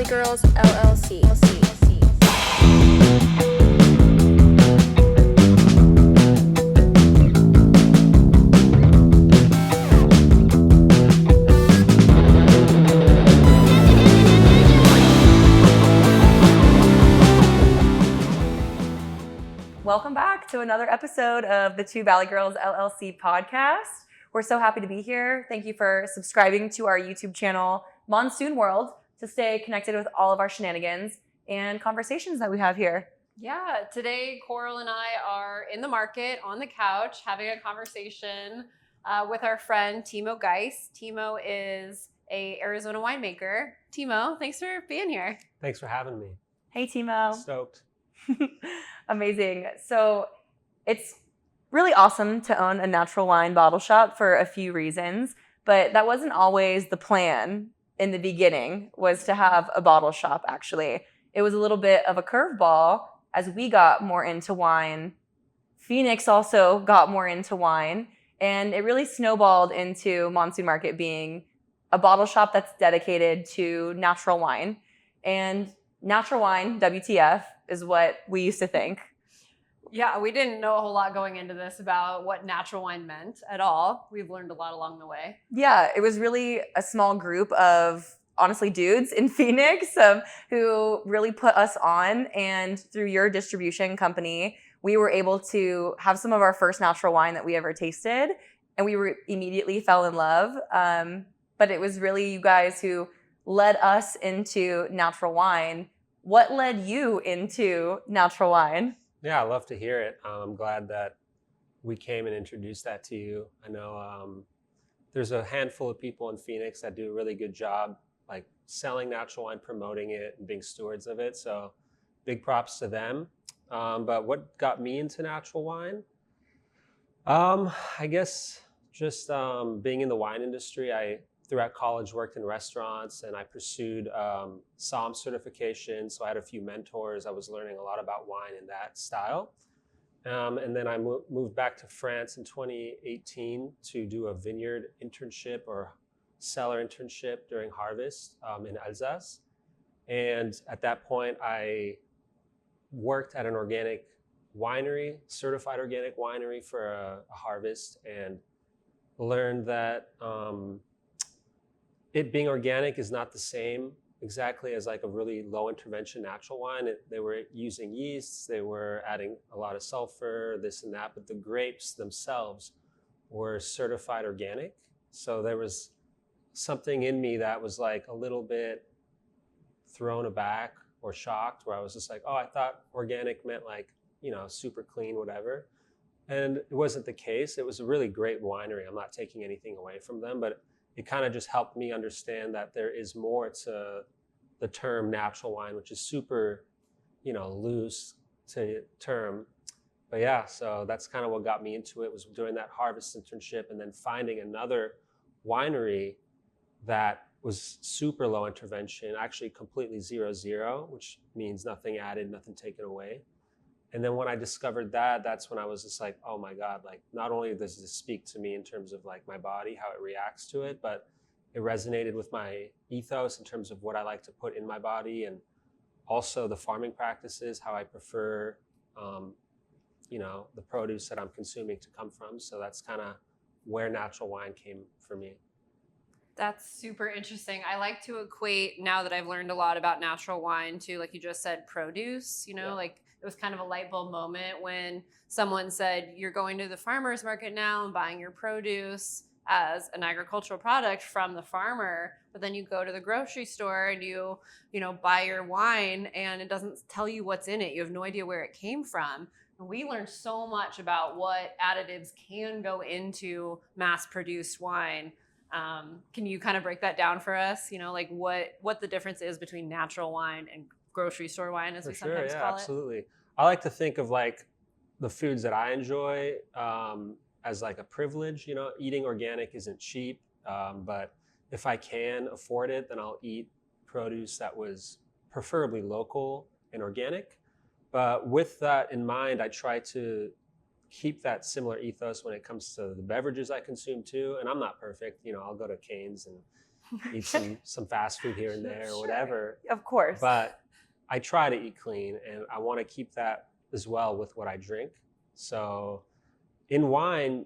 Girls LLC. Welcome back to another episode of the Two Valley Girls LLC podcast. We're so happy to be here. Thank you for subscribing to our YouTube channel, Monsoon World, to stay connected with all of our shenanigans and conversations that we have here. Yeah, today Koral and I are in the market on the couch having a conversation with our friend Timo Geis. Timo is a Arizona winemaker. Timo, thanks for being here. Thanks for having me. Hey, Timo. Stoked. Amazing. So it's really awesome to own a natural wine bottle shop for a few reasons, but that wasn't always the plan in the beginning, was to have a bottle shop, actually. It was a little bit of a curveball as we got more into wine. Phoenix also got more into wine, and it really snowballed into Monsoon Market being a bottle shop that's dedicated to natural wine. And natural wine, WTF, is what we used to think. Yeah, we didn't know a whole lot going into this about what natural wine meant at all. We've learned a lot along the way. Yeah, it was really a small group of, honestly, dudes in Phoenix who really put us on. And through your distribution company, we were able to have some of our first natural wine that we ever tasted. And we immediately fell in love. But it was really you guys who led us into natural wine. What led you into natural wine? Yeah, I love to hear it. I'm glad that we came and introduced that to you. I know there's a handful of people in Phoenix that do a really good job, like selling natural wine, promoting it, and being stewards of it. So big props to them. But what got me into natural wine? I guess just being in the wine industry. I throughout college worked in restaurants, and I pursued SOM certification. So I had a few mentors. I was learning a lot about wine in that style. And then I moved back to France in 2018 to do a vineyard internship or cellar internship during harvest in Alsace. And at that point, I worked at an organic winery, certified organic winery for a harvest, and learned that it being organic is not the same exactly as like a really low intervention natural wine. They were using yeasts, they were adding a lot of sulfur, this and that, but the grapes themselves were certified organic. So there was something in me that was like a little bit thrown aback or shocked, where I was just like, oh, I thought organic meant like, you know, super clean, whatever. And it wasn't the case. It was a really great winery. I'm not taking anything away from them, but it kind of just helped me understand that there is more to the term natural wine, which is super, you know, loose to term. But yeah, so that's kind of what got me into it, was doing that harvest internship and then finding another winery that was super low intervention, actually completely 0-0, which means nothing added, nothing taken away. And then when I discovered that, that's when I was just like, oh my God, like not only does this speak to me in terms of like my body, how it reacts to it, but it resonated with my ethos in terms of what I like to put in my body, and also the farming practices, how I prefer, you know, the produce that I'm consuming to come from. So that's kind of where natural wine came for me. That's super interesting. I like to equate, now that I've learned a lot about natural wine, to, like you just said, produce, you know, like it was kind of a light bulb moment when someone said, you're going to the farmer's market now and buying your produce as an agricultural product from the farmer, but then you go to the grocery store and you know, buy your wine and it doesn't tell you what's in it. You have no idea where it came from. And we learned so much about what additives can go into mass-produced wine. Can you kind of break that down for us? You know, like what the difference is between natural wine and grocery store wine, as we sometimes call it? Absolutely. I like to think of like the foods that I enjoy as like a privilege. You know, eating organic isn't cheap, but if I can afford it, then I'll eat produce that was preferably local and organic. But with that in mind, I try to keep that similar ethos when it comes to the beverages I consume too. And I'm not perfect. You know, I'll go to Cane's and eat some fast food here and there or whatever. Of course. But I try to eat clean, and I want to keep that as well with what I drink. So in wine,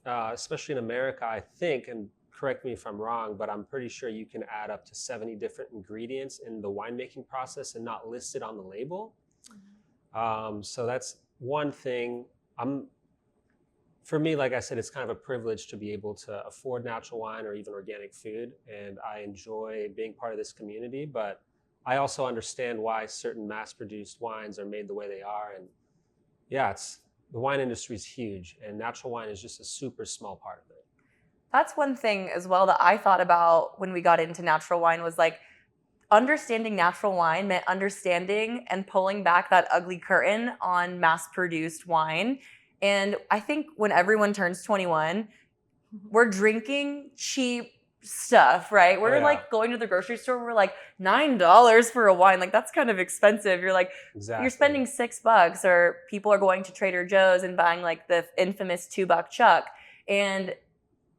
especially in America, I think, and correct me if I'm wrong, but I'm pretty sure you can add up to 70 different ingredients in the winemaking process and not listed on the label. So that's one thing. For me, like I said, it's kind of a privilege to be able to afford natural wine or even organic food, and I enjoy being part of this community. But I also understand why certain mass-produced wines are made the way they are, and yeah, the wine industry is huge, and natural wine is just a super small part of it. That's one thing as well that I thought about when we got into natural wine was like understanding natural wine meant understanding and pulling back that ugly curtain on mass-produced wine. And I think when everyone turns 21, we're drinking cheap stuff, right? We're like going to the grocery store, we're like $9 for a wine. Like that's kind of expensive. You're like, Exactly. You're spending $6, or people are going to Trader Joe's and buying like the infamous $2 chuck. And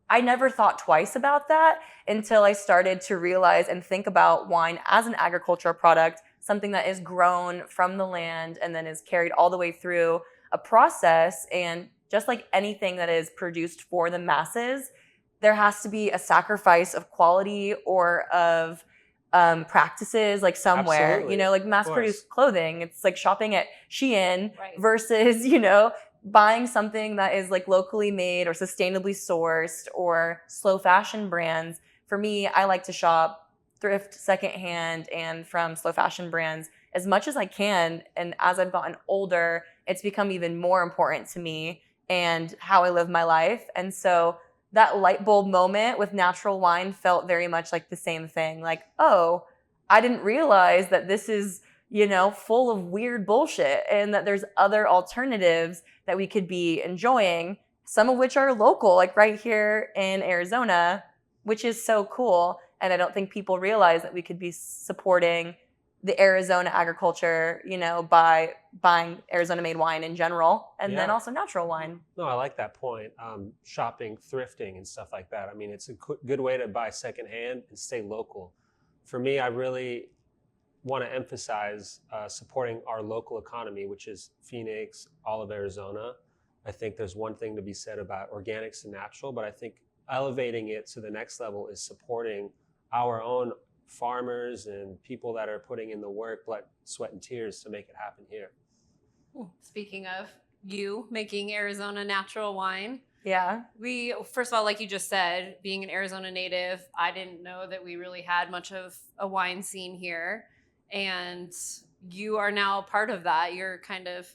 I never thought twice about that until I started to realize and think about wine as an agricultural product, something that is grown from the land and then is carried all the way through a process. And just like anything that is produced for the masses, there has to be a sacrifice of quality or of practices like somewhere. Absolutely. You know, like mass-produced clothing. It's like shopping at Shein versus, buying something that is like locally made or sustainably sourced or slow fashion brands. For me, I like to shop thrift, secondhand, and from slow fashion brands as much as I can. And as I've gotten older, it's become even more important to me and how I live my life. And so that light bulb moment with natural wine felt very much like the same thing. Like, oh, I didn't realize that this is, full of weird bullshit and that there's other alternatives that we could be enjoying, some of which are local, like right here in Arizona, which is so cool. And I don't think people realize that we could be supporting the Arizona agriculture, by buying Arizona-made wine in general, and then also natural wine. No, I like that point. Shopping, thrifting, and stuff like that. I mean, it's a good way to buy secondhand and stay local. For me, I really want to emphasize supporting our local economy, which is Phoenix, all of Arizona. I think there's one thing to be said about organics and natural, but I think elevating it to the next level is supporting our own farmers and people that are putting in the work, blood, sweat, and tears to make it happen here. Speaking of you making Arizona natural wine. Yeah. We, first of all, like you just said, being an Arizona native, I didn't know that we really had much of a wine scene here. And you are now a part of that. You're kind of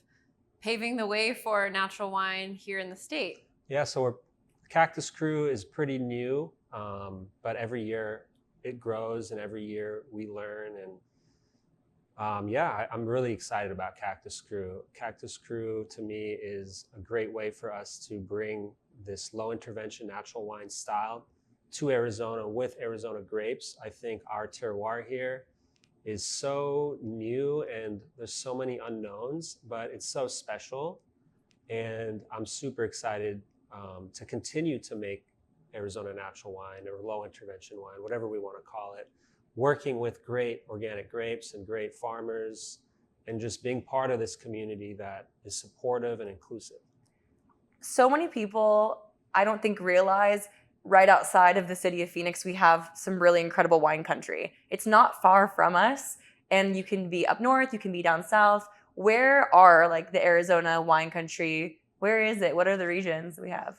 paving the way for natural wine here in the state. Yeah, so Cactus Cru is pretty new, but every year it grows and every year we learn. And I'm really excited about Cactus Cru. Cactus Cru to me is a great way for us to bring this low intervention natural wine style to Arizona with Arizona grapes. I think our terroir here is so new and there's so many unknowns, but it's so special. And I'm super excited to continue to make Arizona natural wine or low intervention wine, whatever we want to call it, working with great organic grapes and great farmers and just being part of this community that is supportive and inclusive. So many people, I don't think, realize right outside of the city of Phoenix, we have some really incredible wine country. It's not far from us, and you can be up north, you can be down south. Where are like the Arizona wine country? Where is it? What are the regions we have?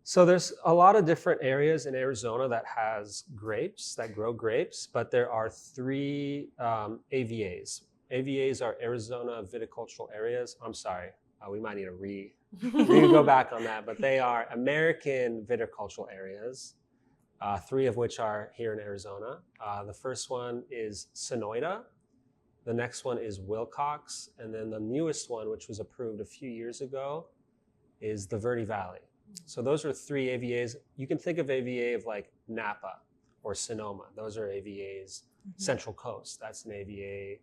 So there's a lot of different areas in Arizona that has grapes, that grow grapes, but there are 3 AVAs. AVAs are Arizona viticultural areas. I'm sorry, we might need to go back on that, but they are American viticultural areas, 3 of which are here in Arizona. The first one is Sonoyta, the next one is Wilcox, and then the newest one, which was approved a few years ago, is the Verde Valley. So those are 3 AVAs. You can think of AVA of like Napa or Sonoma. Those are AVAs. Central Coast, that's an AVA.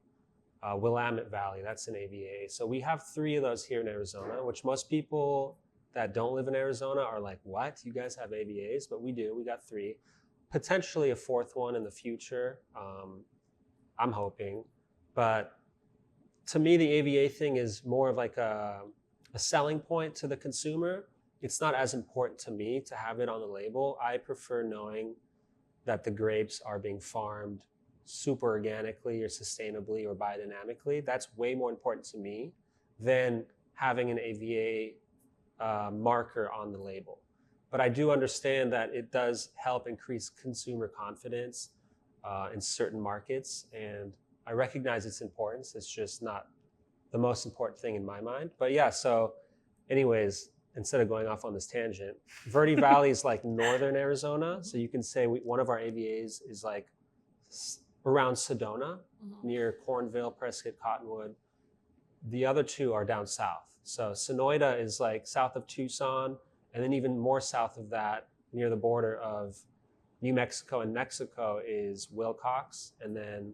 Willamette Valley, that's an AVA. So we have 3 of those here in Arizona, which most people that don't live in Arizona are like, what? You guys have AVAs? But we do, we got 3. potentially a fourth one in the future. I'm hoping, but to me, the AVA thing is more of like a selling point to the consumer. It's not as important to me to have it on the label. I prefer knowing that the grapes are being farmed super organically or sustainably or biodynamically. That's way more important to me than having an AVA marker on the label. But I do understand that it does help increase consumer confidence in certain markets, and I recognize its importance. It's just not the most important thing in my mind. But yeah, so anyways, instead of going off on this tangent, Verde Valley is like northern Arizona. So you can say one of our AVAs is like around Sedona, near Cornville, Prescott, Cottonwood. The other two are down south. So Sonoyta is like south of Tucson, and then even more south of that, near the border of New Mexico and Mexico, is Wilcox. And then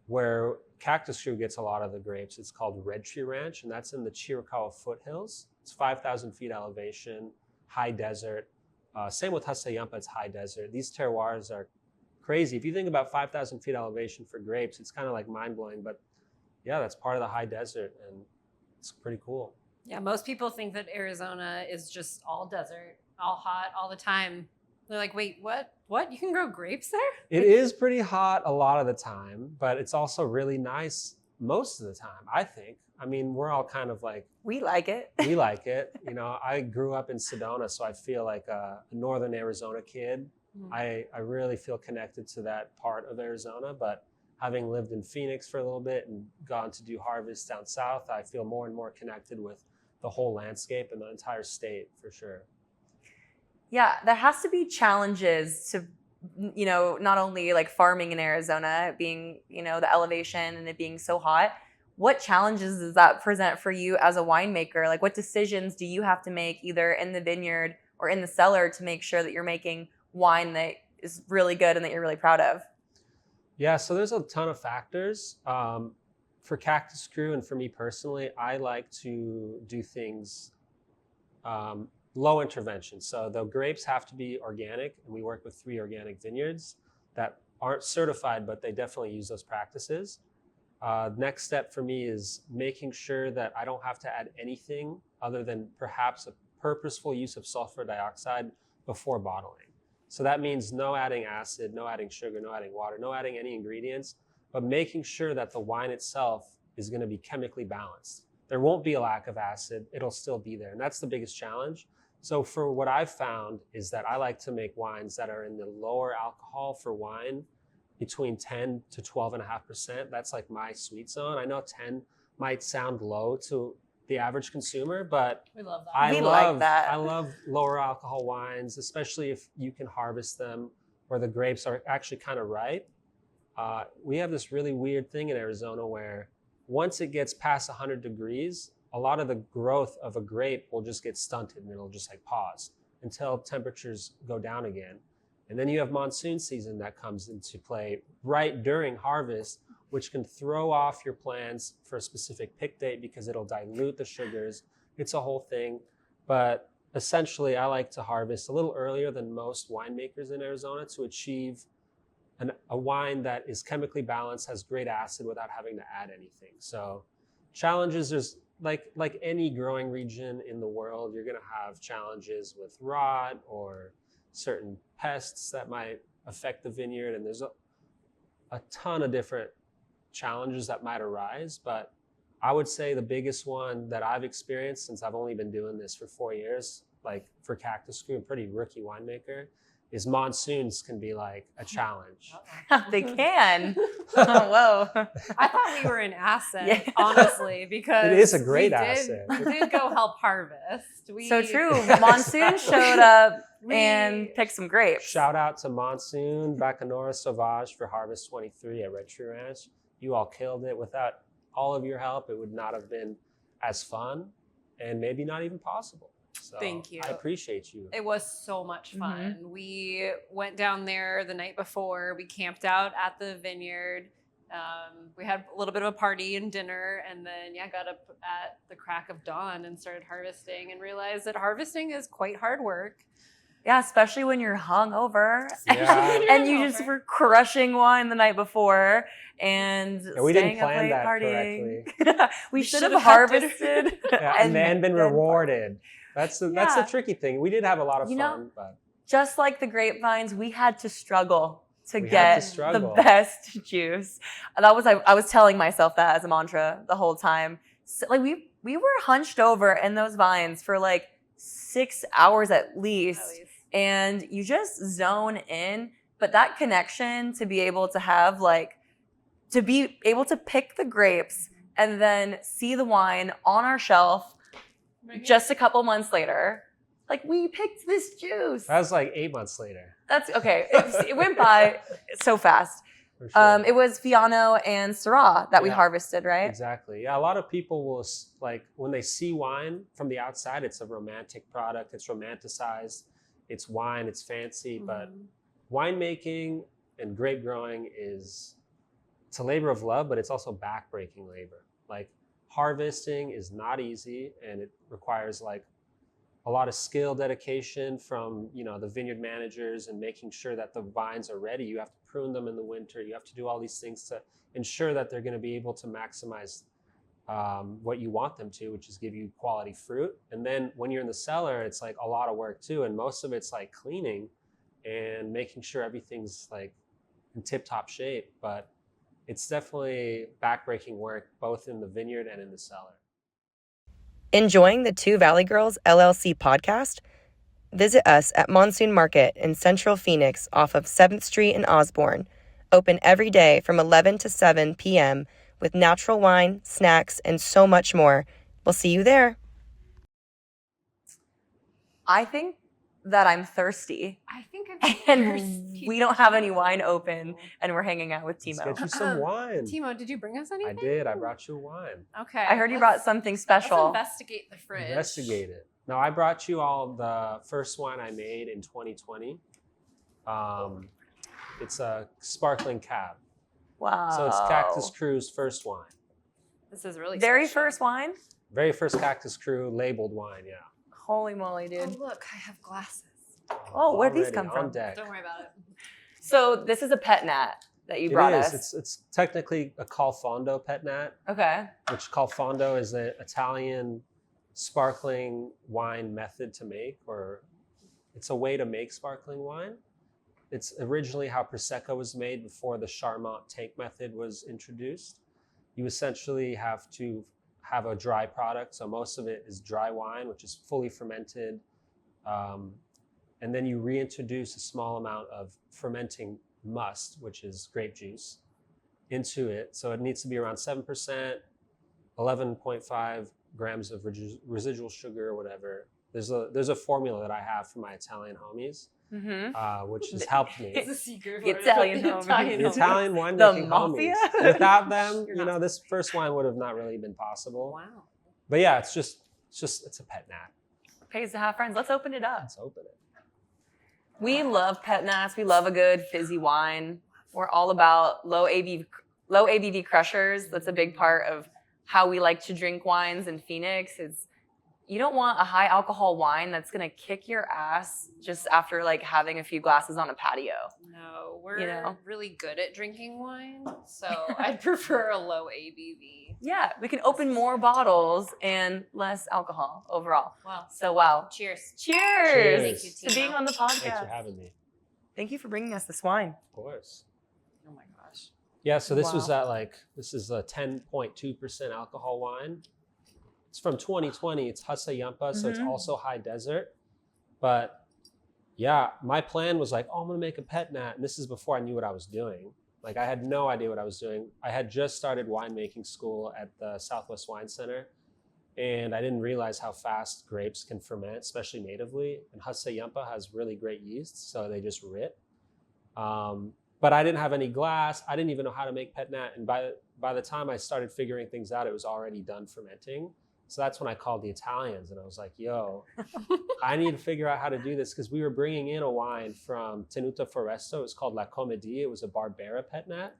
where Cactus Cru gets a lot of the grapes, it's called Red Tree Ranch, and that's in the Chiricahua foothills. It's 5,000 feet elevation, high desert. Same with Hasayampa, it's high desert. These terroirs are crazy. If you think about 5,000 feet elevation for grapes, it's kind of like mind-blowing, but yeah, that's part of the high desert, and it's pretty cool. Yeah, most people think that Arizona is just all desert, all hot, all the time. They're like, wait, what? What? You can grow grapes there? It is pretty hot a lot of the time, but it's also really nice most of the time, I think. I mean, we're all kind of like... We like it. We like it. You know, I grew up in Sedona, so I feel like a northern Arizona kid. I really feel connected to that part of Arizona, but having lived in Phoenix for a little bit and gone to do harvests down south, I feel more and more connected with the whole landscape and the entire state for sure. Yeah, there has to be challenges to, you know, not only like farming in Arizona, being, you know, the elevation and it being so hot. What challenges does that present for you as a winemaker? Like, what decisions do you have to make either in the vineyard or in the cellar to make sure that you're making wine that is really good and that you're really proud of? Yeah, so there's a ton of factors. For Cactus Cru and for me personally, I like to do things low intervention. So the grapes have to be organic, and we work with 3 organic vineyards that aren't certified, but they definitely use those practices. Next step for me is making sure that I don't have to add anything other than perhaps a purposeful use of sulfur dioxide before bottling. So that means no adding acid, no adding sugar, no adding water, no adding any ingredients, but making sure that the wine itself is going to be chemically balanced. There won't be a lack of acid, it'll still be there. And that's the biggest challenge. So for what I've found is that I like to make wines that are in the lower alcohol for wine, between 10 to 12.5%. That's like my sweet zone. I know 10 might sound low to the average consumer, but we love that. We like that. I love lower alcohol wines, especially if you can harvest them where the grapes are actually kind of ripe. We have this really weird thing in Arizona where once it gets past 100 degrees, a lot of the growth of a grape will just get stunted and it'll just like pause until temperatures go down again. And then you have monsoon season that comes into play right during harvest, which can throw off your plans for a specific pick date because it'll dilute the sugars. It's a whole thing. But essentially, I like to harvest a little earlier than most winemakers in Arizona to achieve a wine that is chemically balanced, has great acid without having to add anything. So challenges, there's like any growing region in the world, you're going to have challenges with rot or certain pests that might affect the vineyard. And there's a ton of different challenges that might arise. But I would say the biggest one that I've experienced since I've only been doing this for 4 years, like for Cactus Cru, a pretty rookie winemaker, is monsoons can be like a challenge. They can. Whoa. I thought we were an asset, Yeah. honestly, because It is a great asset. We did go help harvest. So true. Monsoon showed up and picked some grapes. Shout out to Monsoon, Bacanora Sauvage for Harvest 23 at Red Tree Ranch. You all killed it. Without all of your help, it would not have been as fun and maybe not even possible. So Thank you. I appreciate you. It was so much fun. We went down there the night before. We camped out at the vineyard. We had a little bit of a party and dinner, and then got up at the crack of dawn and started harvesting and realized that harvesting is quite hard work. Yeah, especially when you're hungover Yeah. and you just were crushing wine the night before and we didn't staying up plan late that partying. correctly. we should should've have had dinner. harvested Yeah, and then been then rewarded. That's the Yeah. tricky thing. We did have a lot of You know, fun, but just like the grapevines, we had to struggle to We had get to struggle. the best juice. And that was I was telling myself that as a mantra the whole time. So, like we were hunched over in those vines for like 6 hours at least, and you just zone in. But that connection to be able to have to be able to pick the grapes and then see the wine on our shelf just a couple months later. Like, we picked this juice. that was like 8 months later. That's okay. It went by so fast. For sure. It was Fiano and Syrah that we Yeah. harvested, right? Exactly. Yeah, a lot of people will like when they see wine from the outside, it's a romantic product. It's romanticized. It's wine. It's fancy. But winemaking and grape growing it's a labor of love, but it's also backbreaking labor. Like harvesting is not easy, and it requires like a lot of skill, dedication from the vineyard managers and making sure that the vines are ready. You have to prune them in the winter. You have to do all these things to ensure that they're going to be able to maximize what you want them to, which is give you quality fruit. And then when you're in the cellar, it's like a lot of work too, and most of it's like cleaning and making sure everything's like in tip-top shape. But it's definitely backbreaking work, both in the vineyard and in the cellar. Enjoying the Two Valley Girls LLC podcast? Visit us at Monsoon Market in Central Phoenix off of 7th Street in Osborne. Open every day from 11 to 7 p.m. with natural wine, snacks, and so much more. We'll see you there. I think that I'm thirsty. I think I'm And thirsty. we don't have any wine open, and we're hanging out with Let's Timo. get you some wine. Timo, did you bring us I anything? did. I brought you wine. Okay. I heard you brought something special. Let's investigate the fridge. Investigate it. Now, I brought you all the first wine I made in 2020. It's a sparkling cab. Wow. So it's Cactus Cru's first wine. This is really Very special. first wine? Very first Cactus Cru labeled wine, yeah. Holy moly, Oh, dude. look, I have glasses. Oh, where'd these Already come on from? deck. Don't worry about it. So this is a pet nat that you brought It us. is. It's technically a Calfondo pet nat, Okay. which Calfondo is the Italian sparkling wine method to make, or it's a way to make sparkling wine. It's originally how Prosecco was made before the Charmant tank method was introduced. You essentially have to have a dry product. So most of it is dry wine, which is fully fermented. And then you reintroduce a small amount of fermenting must, which is grape juice, into it. So it needs to be around 7%, 11.5 grams of residual sugar or whatever. There's a formula that I have for my Italian homies, which has helped me. It's a secret. The Italian The homies. Italian The homies. Italian winemaking mafia? homies. Without them, You're not- this first wine would have not really been possible. Wow. But yeah, it's a pet nat. Pays to have friends. Let's open it up. Let's open it. We love pet nats. We love a good fizzy wine. We're all about low ABV crushers. That's a big part of how we like to drink wines in Phoenix. You don't want a high alcohol wine that's gonna kick your ass just after like having a few glasses on a patio. No, we're really good at drinking wine, so I'd prefer a low ABV. Yeah, we can open more bottles and less alcohol overall. Wow. So wow. Cheers. Cheers, Thank you, to Timo. being on the podcast. Thanks for having me. Thank you for bringing us this wine. Of course. Oh my gosh. Yeah, so this was Wow. this is a 10.2% alcohol wine. It's from 2020. It's Hassa Yampa, so it's also high desert. But yeah, my plan was like, I'm gonna make a pet nat, and this is before I knew what I was doing. Like I had no idea what I was doing. I had just started winemaking school at the Southwest Wine Center, and I didn't realize how fast grapes can ferment, especially natively. And Hassa Yampa has really great yeast, so they just rit. But I didn't have any glass. I didn't even know how to make pet nat, and by the time I started figuring things out, it was already done fermenting. So that's when I called the Italians, and I was like, yo, I need to figure out how to do this, because we were bringing in a wine from Tenuta Foresto. It was called La Comedie. It was a Barbera pet nat,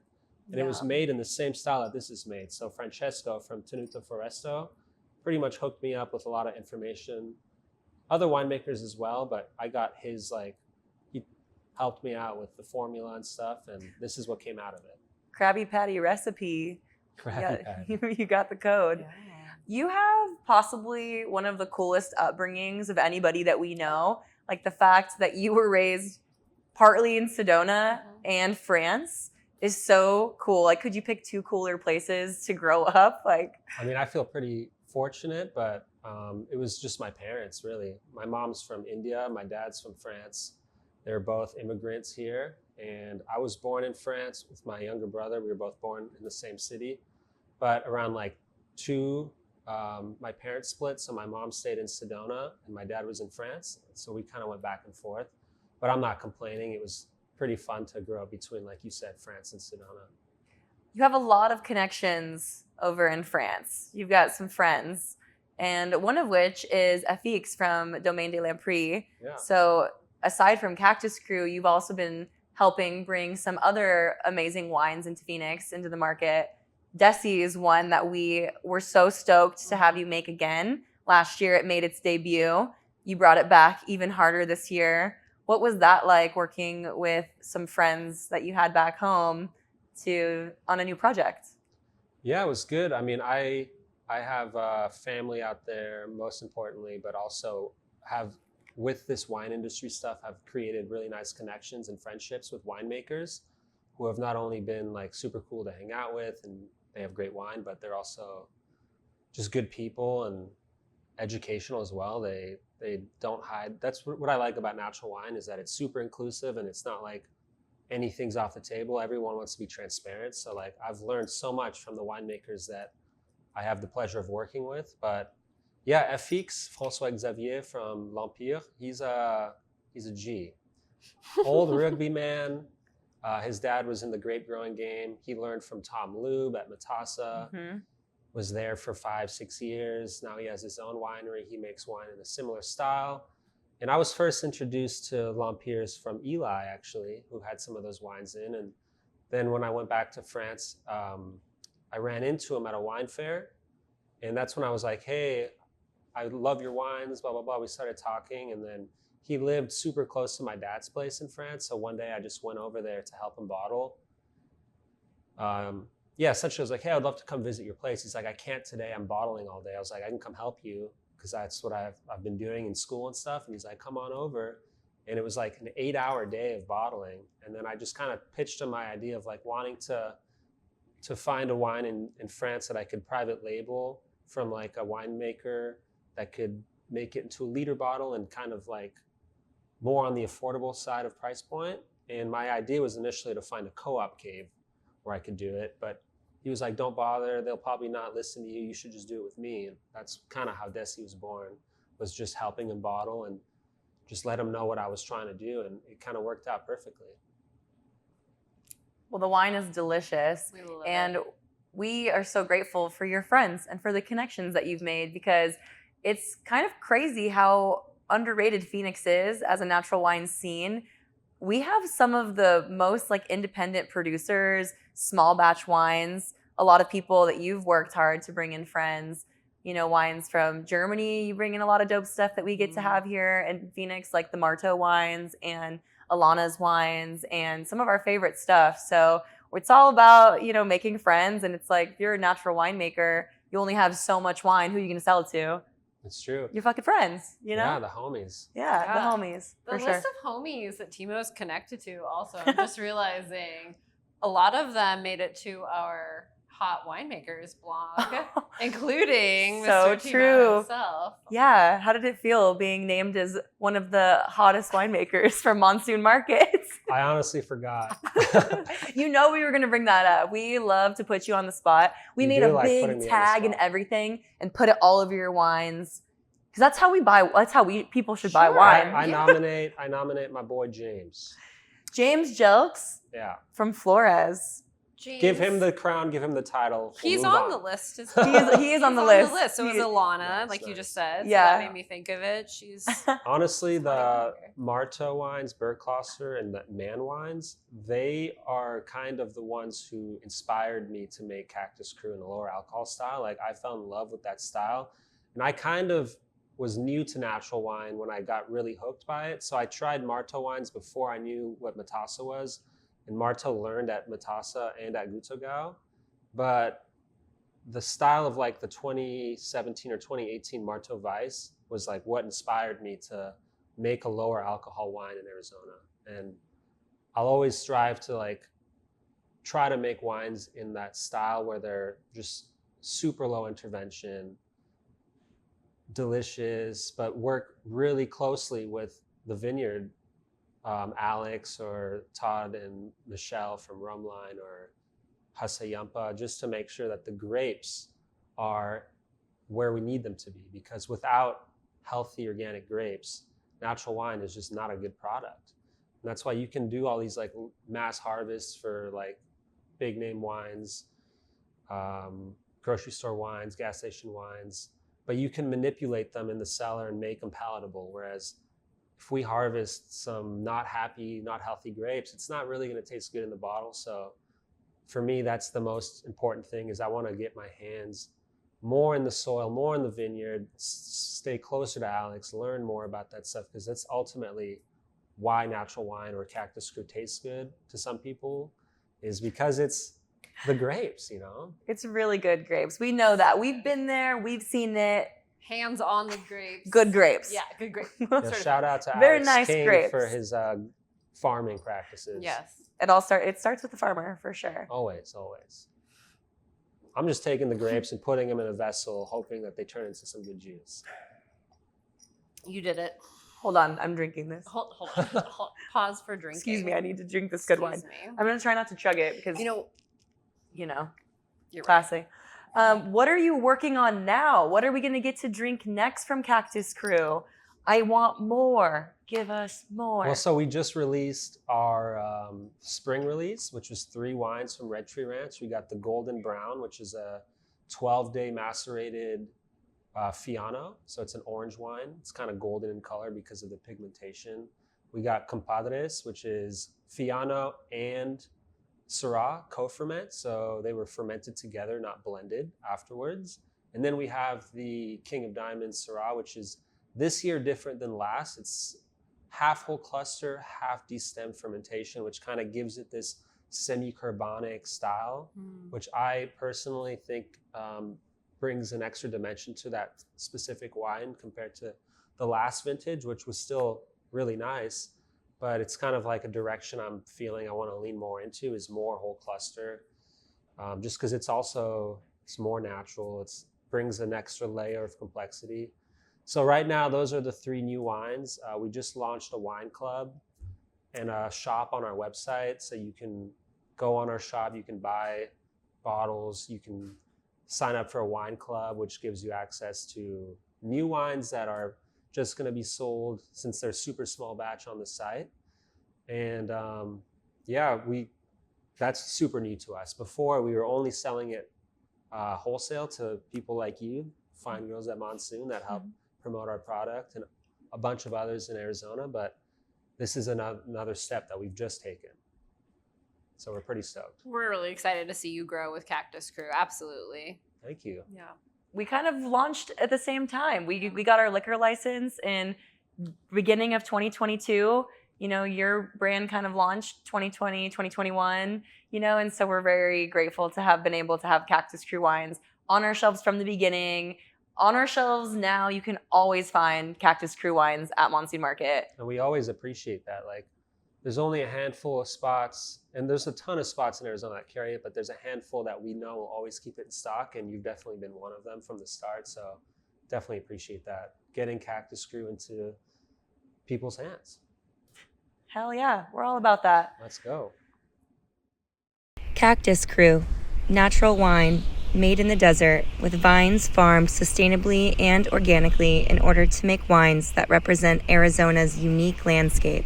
and it was made in the same style that this is made. So Francesco from Tenuta Foresto pretty much hooked me up with a lot of information other winemakers as well, but I got his, like, he helped me out with the formula and stuff, and this is what came out of it. Krabby Patty recipe. Krabby Patty. You got the code. Yeah. You have possibly one of the coolest upbringings of anybody that we know. Like the fact that you were raised partly in Sedona and France is so cool. Like, could you pick two cooler places to grow up? Like, I mean, I feel pretty fortunate, but it was just my parents, really. My mom's from India, my dad's from France. They're both immigrants here, and I was born in France with my younger brother. We were both born in the same city, but around like 2, my parents split, so my mom stayed in Sedona and my dad was in France, so we kind of went back and forth. But I'm not complaining. It was pretty fun to grow up between, like you said, France and Sedona. you have a lot of connections over in France. You've got some friends, and one of which is Afix from Domaine de Lamprey. Yeah. So aside from Cactus Cru, you've also been helping bring some other amazing wines into Phoenix, into the market. Desi is one that we were so stoked to have you make again. Last year, it made its debut. You brought it back even harder this year. What was that like, working with some friends that you had back home on a new project? Yeah, it was good. I mean, I have family out there, most importantly, but also have, with this wine industry stuff, have created really nice connections and friendships with winemakers who have not only been like super cool to hang out with and they have great wine, but they're also just good people and educational as well. They don't hide. That's what I like about natural wine, is that it's super inclusive and it's not like anything's off the table. Everyone wants to be transparent. So like I've learned so much from the winemakers that I have the pleasure of working with. But yeah, FX, François Xavier from L'Empire, he's a G. Old rugby man. His dad was in the grape growing game. He learned from Tom Lube at Matassa. Mm-hmm. Was there for 5-6 years. Now he has his own winery. He makes wine in a similar style. And I was first introduced to L'Empires from Eli, actually, who had some of those wines in. And then when I went back to France, I ran into him at a wine fair. And that's when I was like, hey, I love your wines, blah, blah, blah. We started talking. And then he lived super close to my dad's place in France. So one day I just went over there to help him bottle. Essentially I was like, hey, I'd love to come visit your place. He's like, I can't today. I'm bottling all day. I was like, I can come help you, because that's what I've been doing in school and stuff. And he's like, come on over. And it was like an 8-hour day of bottling. And then I just kind of pitched him my idea of like wanting to find a wine in France that I could private label from like a winemaker that could make it into a liter bottle and kind of like more on the affordable side of price point. And my idea was initially to find a co-op cave where I could do it, but he was like, don't bother, they'll probably not listen to you, you should just do it with me. And that's kind of how Desi was born, was just helping him bottle and just let him know what I was trying to do, and it kind of worked out perfectly. Well, the wine is delicious, We love and it. we are so grateful for your friends and for the connections that you've made, because it's kind of crazy how underrated Phoenix is as a natural wine scene. We have some of the most like independent producers, small batch wines, a lot of people that you've worked hard to bring in friends, wines from Germany. You bring in a lot of dope stuff that we get to have here in Phoenix, like the Marteau wines and Alana's wines and some of our favorite stuff. So it's all about, making friends. And it's like, if you're a natural winemaker, you only have so much wine. Who are you going to sell it to? It's true. Your fucking friends, Yeah, the homies. Yeah, Yeah. the homies. The For list sure. of homies that Timo's connected to also, I'm just realizing a lot of them made it to our Hot Winemakers blog, including So Mr. Timo true. himself. Yeah. How did it feel being named as one of the hottest winemakers from Monsoon markets? I honestly forgot. We were going to bring that up. We love to put you on the spot. We You made do a like putting big me on the tag and spot. everything and put it all over your wines. Because that's how we buy. That's how people should buy Sure. wine. I nominate my boy James. James Jelks Yeah. from Flores. James, Give him the crown, give him the title. We'll He's move on the list as well. He is on the list. So is He- Alana, Nice, like you nice. just said. Yeah. So that made me think of it. She's Honestly, Hot the winemaker. Marteau wines, Bergklosser, and the Man wines, they are kind of the ones who inspired me to make Cactus Cru in a lower alcohol style. Like I fell in love with that style. And I kind of was new to natural wine when I got really hooked by it. So I tried Martell wines before I knew what Matassa was. And Martell learned at Matassa and at Gutogau. But the style of like the 2017 or 2018 Martell Weiss was like what inspired me to make a lower alcohol wine in Arizona. And I'll always strive to like try to make wines in that style where they're just super low intervention, delicious, but work really closely with the vineyard, Alex or Todd and Michelle from Rumline or Hasayampa, just to make sure that the grapes are where we need them to be. Because without healthy organic grapes, natural wine is just not a good product. And that's why you can do all these like mass harvests for like big name wines, grocery store wines, gas station wines, but you can manipulate them in the cellar and make them palatable. Whereas if we harvest some not healthy grapes, it's not really going to taste good in the bottle. So for me, that's the most important thing, is I want to get my hands more in the soil, more in the vineyard, stay closer to Alex, learn more about that stuff, because that's ultimately why natural wine or Cactus Cru tastes good to some people, is because it's the grapes, you know? It's really good grapes. We know that. We've been there. We've seen it. Hands on the grapes. Good grapes. Yeah, good grapes. Yeah, shout out to Very Alex nice King grapes. for his farming practices. Yes. It starts with the farmer, for sure. Always. I'm just taking the grapes and putting them in a vessel, hoping that they turn into some good juice. You did it. Hold on, I'm drinking this. Hold on. Pause for drinking. Excuse me, I need to drink this good wine. Excuse me. I'm gonna try not to chug it because You know, you're right. classy. What are you working on now? What are we gonna get to drink next from Cactus Cru? I want more. Give us more. Well, so we just released our spring release, which was 3 wines from Red Tree Ranch. We got the Golden Brown, which is a 12-day macerated Fiano. So it's an orange wine. It's kind of golden in color because of the pigmentation. We got Compadres, which is Fiano and Syrah co-ferment. So they were fermented together, not blended afterwards. And then we have the King of Diamonds Syrah, which is this year different than last. It's half whole cluster, half destemmed fermentation, which kind of gives it this semi-carbonic style, which I personally think brings an extra dimension to that specific wine compared to the last vintage, which was still really nice. But it's kind of like a direction I'm feeling I want to lean more into, is more whole cluster, just because it's more natural. It brings an extra layer of complexity. So right now, those are the 3 new wines. We just launched a wine club and a shop on our website. So you can go on our shop, you can buy bottles, you can sign up for a wine club, which gives you access to new wines that are just going to be sold since they're super small batch on the site. And that's super new to us. Before, we were only selling it wholesale to people like you, fine girls at Monsoon, that help promote our product, and a bunch of others in Arizona. But this is another step that we've just taken. So we're pretty stoked. We're really excited to see you grow with Cactus Cru. Absolutely. Thank you. Yeah. We kind of launched at the same time. We got our liquor license in beginning of 2022. You know, your brand kind of launched 2020, 2021, and so we're very grateful to have been able to have Cactus Cru wines on our shelves from the beginning. On our shelves now, you can always find Cactus Cru wines at Monsoon Market. And we always appreciate that. Like, there's only a handful of spots, and there's a ton of spots in Arizona that carry it, but there's a handful that we know will always keep it in stock, and you've definitely been one of them from the start. So definitely appreciate that. Getting Cactus Cru into people's hands. Hell yeah, we're all about that. Let's go. Cactus Cru, natural wine made in the desert with vines farmed sustainably and organically in order to make wines that represent Arizona's unique landscape.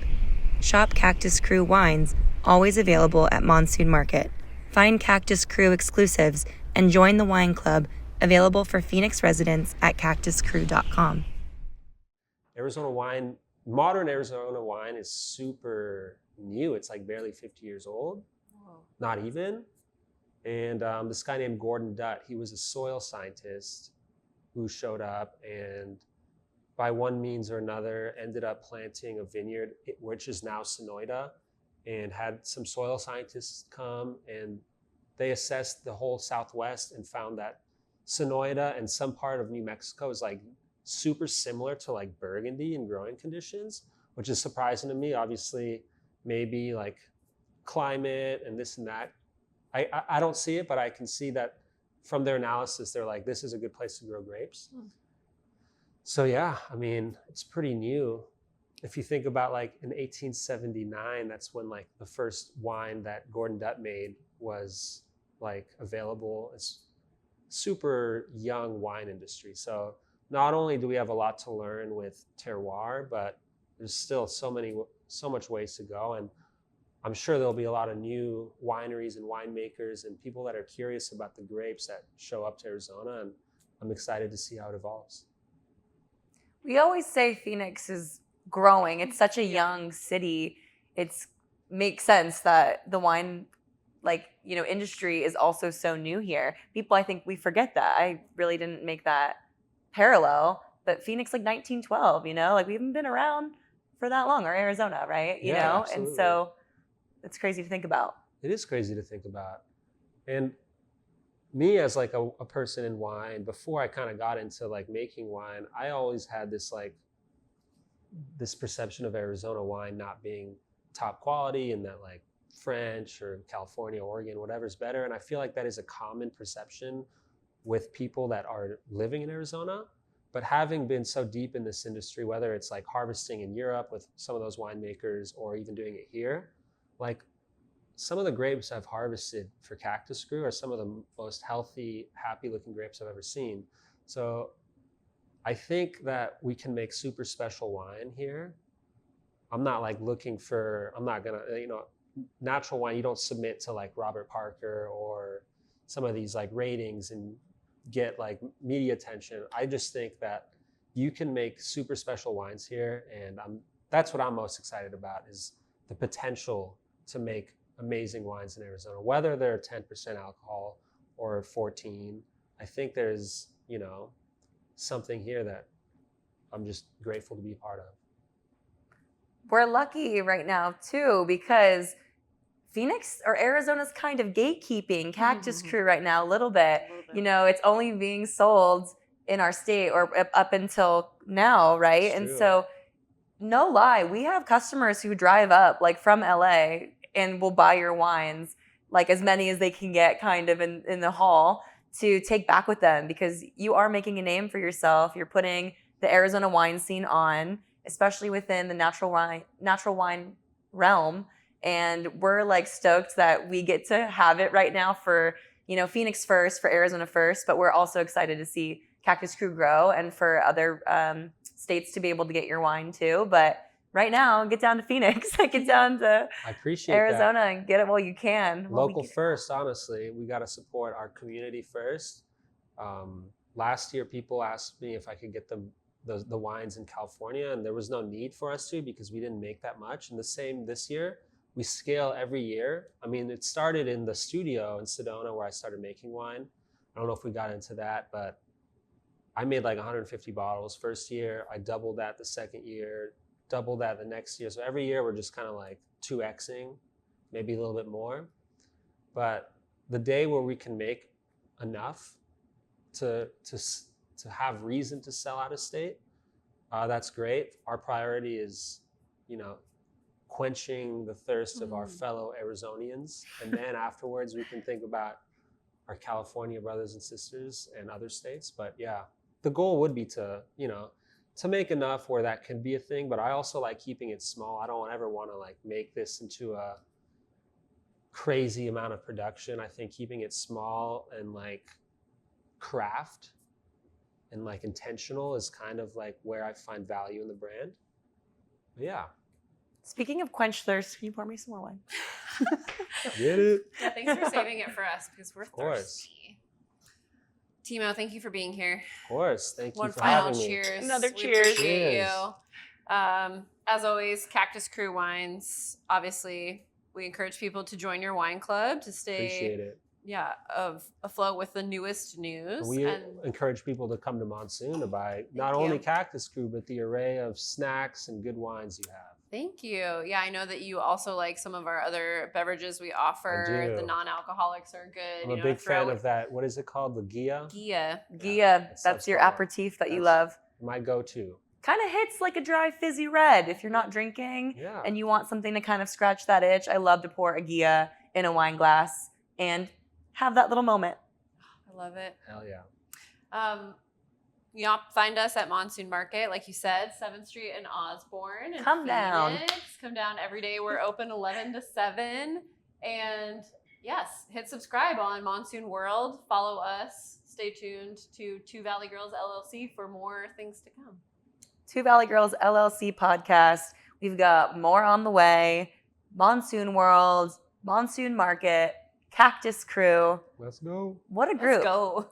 Shop Cactus Cru wines, always available at Monsoon Market. Find Cactus Cru exclusives and join the wine club, available for Phoenix residents at cactuscru.com. Arizona wine, modern Arizona wine is super new. It's like barely 50 years old, not even. And this guy named Gordon Dutt, he was a soil scientist who showed up and by one means or another, ended up planting a vineyard, which is now Sonoyta, and had some soil scientists come, and they assessed the whole Southwest and found that Sonoyta and some part of New Mexico is like super similar to like Burgundy in growing conditions, which is surprising to me. Obviously, maybe like climate and this and that. I don't see it, but I can see that from their analysis, they're like, this is a good place to grow grapes. So yeah, I mean, it's pretty new. If you think about like in 1879, that's when like the first wine that Gordon Dutt made was like available. It's super young wine industry. So not only do we have a lot to learn with terroir, but there's still so much ways to go. And I'm sure there'll be a lot of new wineries and winemakers and people that are curious about the grapes that show up to Arizona. And I'm excited to see how it evolves. We always say Phoenix is growing. It's such a young city. It's makes sense that the wine industry is also so new here. People, I think we forget that. I really didn't make that parallel, but Phoenix like 1912, we haven't been around for that long, or Arizona, right? Absolutely. And so it's crazy to think about. It is crazy to think about. And me as like a person in wine, before I kind of got into like making wine, I always had this perception of Arizona wine not being top quality, and that like French or California, Oregon, whatever's better. And I feel like that is a common perception with people that are living in Arizona. But having been so deep in this industry, whether it's like harvesting in Europe with some of those winemakers or even doing it here, like some of the grapes I've harvested for Cactus Cru are some of the most healthy, happy looking grapes I've ever seen. So I think that we can make super special wine here. I'm not like natural wine, you don't submit to like Robert Parker or some of these like ratings and get like media attention. I just think that you can make super special wines here, and that's what I'm most excited about, is the potential to make amazing wines in Arizona, whether they're 10% alcohol or 14. I think there's, something here that I'm just grateful to be a part of. We're lucky right now too, because Phoenix or Arizona's kind of gatekeeping Cactus Cru right now a little bit. It's only being sold in our state or up until now, right? And so, no lie, we have customers who drive up like from LA and will buy your wines, like as many as they can get kind of in the hall to take back with them, because you are making a name for yourself. You're putting the Arizona wine scene on, especially within the natural wine realm. And we're like stoked that we get to have it right now for, Phoenix first, for Arizona first, but we're also excited to see Cactus Cru grow and for other states to be able to get your wine too. But right now, get down to Phoenix, get down to I appreciate Arizona that. And get it while you can. Local first, honestly. We got to support our community first. Last year, people asked me if I could get the wines in California, and there was no need for us to, because we didn't make that much. And the same this year. We scale every year. I mean, it started in the studio in Sedona where I started making wine. I don't know if we got into that, but I made like 150 bottles first year. I doubled that the second year, doubled that the next year. So every year we're just kind of like 2xing, maybe a little bit more. But the day where we can make enough to have reason to sell out of state, that's great. Our priority is, quenching the thirst of our fellow Arizonians. And then afterwards we can think about our California brothers and sisters and other states. But yeah, the goal would be to make enough where that can be a thing. But I also like keeping it small. I don't ever want to like make this into a crazy amount of production. I think keeping it small and like craft and like intentional is kind of like where I find value in the brand. But yeah. Speaking of quench thirst, can you pour me some more wine? Get it? Yeah, thanks for saving it for us because we're thirsty. Timo, thank you for being here. Of course. Thank you One for final having me. cheers. Another We cheers. appreciate Cheers. you. As always, Cactus Cru wines. Obviously, we encourage people to join your wine club to Appreciate stay it. afloat with the newest news. We and encourage people to come to Monsoon to buy not Thank only you. Cactus Cru, but the array of snacks and good wines you have. Thank you. Yeah, I know that you also like some of our other beverages we offer. I do. The non-alcoholics are good. I'm a big fan of that. What is it called? The Gia? Gia. Gia, that that's your stuff's bomb. aperitif that you That's- love. My go-to. Kind of hits like a dry fizzy red if you're not drinking Yeah. and you want something to kind of scratch that itch. I love to pour a Gia in a wine glass and have that little moment. I love it. Hell yeah. Find us at Monsoon Market, like you said, 7th Street in Osborne. In Come down. Phoenix. Come down every day. We're open 11 to 7. And yes, hit subscribe on Monsoon World. Follow us. Stay tuned to Two Valley Girls LLC for more things to come. Two Valley Girls LLC podcast. We've got more on the way. Monsoon World, Monsoon Market, Cactus Cru. Let's go. What a group. Let's go.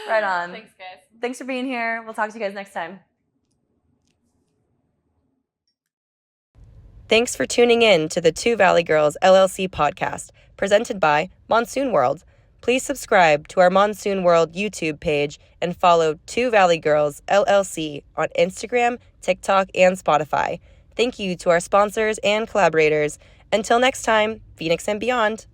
Right on. Thanks, guys. Thanks for being here. We'll talk to you guys next time. Thanks for tuning in to the Two Valley Girls LLC podcast, presented by Monsoon World. Please subscribe to our Monsoon World YouTube page and follow Two Valley Girls LLC on Instagram, TikTok, and Spotify. Thank you to our sponsors and collaborators. Until next time, Phoenix and beyond.